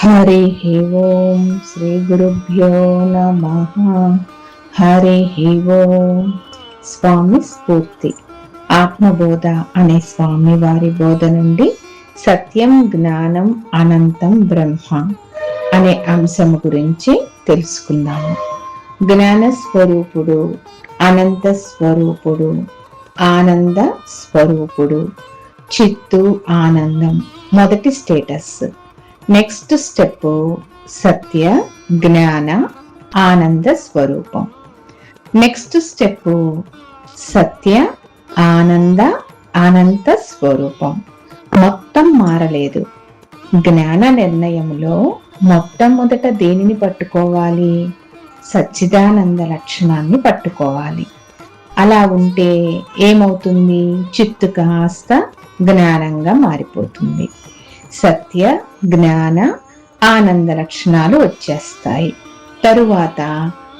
హరి ఓం శ్రీ గురుభ్యో నమః. హరి ఓం. స్వామి స్ఫూర్తి ఆత్మబోధ అనే స్వామి వారి బోధ నుండి సత్యం, జ్ఞానం, అనంతం బ్రహ్మ అనే అంశం గురించి తెలుసుకుందాము. జ్ఞాన స్వరూపుడు, అనంత స్వరూపుడు, ఆనంద స్వరూపుడు, చిత్తు ఆనందం మొదటి స్టేటస్. నెక్స్ట్ స్టెప్ సత్య, జ్ఞాన, ఆనంద స్వరూపం. నెక్స్ట్ స్టెప్ సత్య, ఆనంద, అనంత స్వరూపం. మొత్తం మారలేదు. జ్ఞాన నిర్ణయంలో మొట్టమొదట దేనిని పట్టుకోవాలి? సచ్చిదానంద లక్షణాన్ని పట్టుకోవాలి. అలా ఉంటే ఏమవుతుంది? చిత్తు కాస్త జ్ఞానంగా మారిపోతుంది. సత్య, జ్ఞాన, ఆనంద లక్షణాలు వచ్చేస్తాయి. తరువాత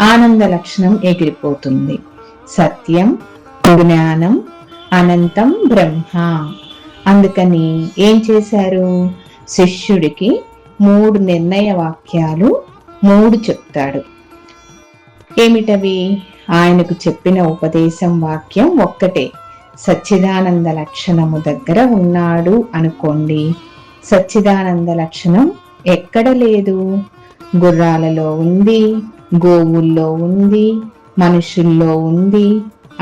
ఆనంద లక్షణం ఎగిరిపోతుంది. సత్యం, జ్ఞానం, అనంతం బ్రహ్మ. అందుకని ఏం చేశారు? శిష్యుడికి 3 నిర్ణయ వాక్యాలు 3 చెప్తాడు. ఏమిటవి? ఆయనకు చెప్పిన ఉపదేశం వాక్యం ఒక్కటే. సచ్చిదానంద లక్షణము దగ్గర ఉన్నాడు అనుకోండి. సచ్చిదానంద లక్షణం ఎక్కడ లేదు? గుర్రాలలో ఉంది, గోవుల్లో ఉంది, మనుషుల్లో ఉంది,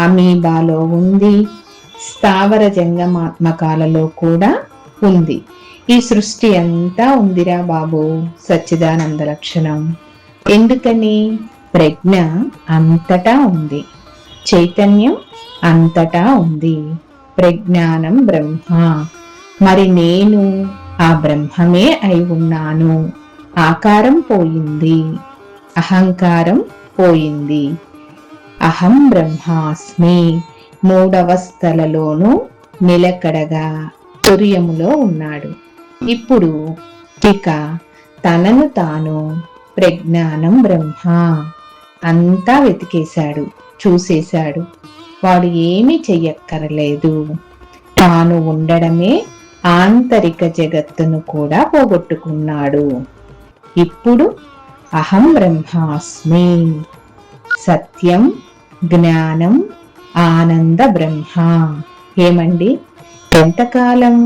అమీబాలో ఉంది, స్థావర జంగమాత్మకాలలో కూడా ఉంది. ఈ సృష్టి అంతా ఉందిరా బాబు సచ్చిదానంద లక్షణం. ఎందుకని? ప్రజ్ఞ అంతటా ఉంది, చైతన్యం అంతటా ఉంది. ప్రజ్ఞానం బ్రహ్మ. మరి నేను ఆ బ్రహ్మమే అయి ఉన్నాను. ఆకారం పోయింది, అహంకారం పోయింది. అహం బ్రహ్మాస్మి. 3 అవస్థలలోనూ నిలకడగా తుర్యములో ఉన్నాడు. ఇప్పుడు ఇక తనను తాను ప్రజ్ఞానం బ్రహ్మ అంతా వెతికేశాడు, చూసేశాడు. వాడు ఏమీ చెయ్యక్కరలేదు. తాను ఉండడమే ఆంతరిక జగత్తును కూడా పోగొట్టుకున్నాడు. ఇప్పుడు అహం బ్రహ్మాస్మి. సత్యం, జ్ఞానం, ఆనంద బ్రహ్మ. ఏమండి, ఎంతకాలం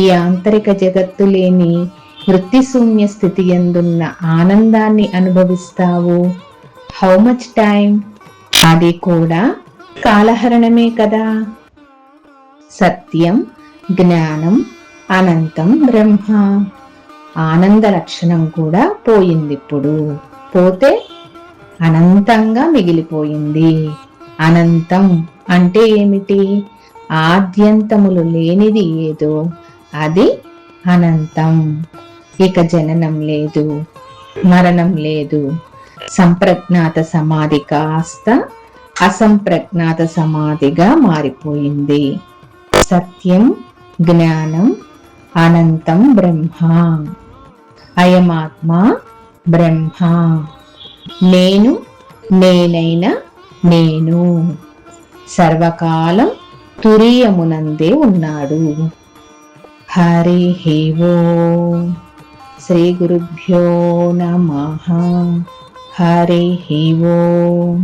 ఈ ఆంతరిక జగత్తు లేని వృత్తిశూన్య స్థితి యందున్న ఆనందాన్ని అనుభవిస్తావు? How much time? అది కూడా కాలహరణమే కదా. సత్యం, జ్ఞానం, అనంతం బ్రహ్మ. ఆనంద లక్షణం కూడా పోయింది. ఇప్పుడు పోతే అనంతంగా మిగిలిపోయింది. అనంతం అంటే ఏమిటి? ఆద్యంతములు లేనిది ఏదో అది అనంతం. ఇక జననం లేదు, మరణం లేదు. సంప్రజ్ఞాత సమాధి కాస్త అసంప్రజ్ఞాత సమాధిగా మారిపోయింది. సత్యం, జ్ఞానం, అనంతం బ్రహ్మ. అయమాత్మ బ్రహ్మ. నేను, నేనైన నేను సర్వకాలం తురీయమునందే ఉన్నాడు. హరి ఓం. శ్రీ గురుభ్యో నమః. హరి ఓం.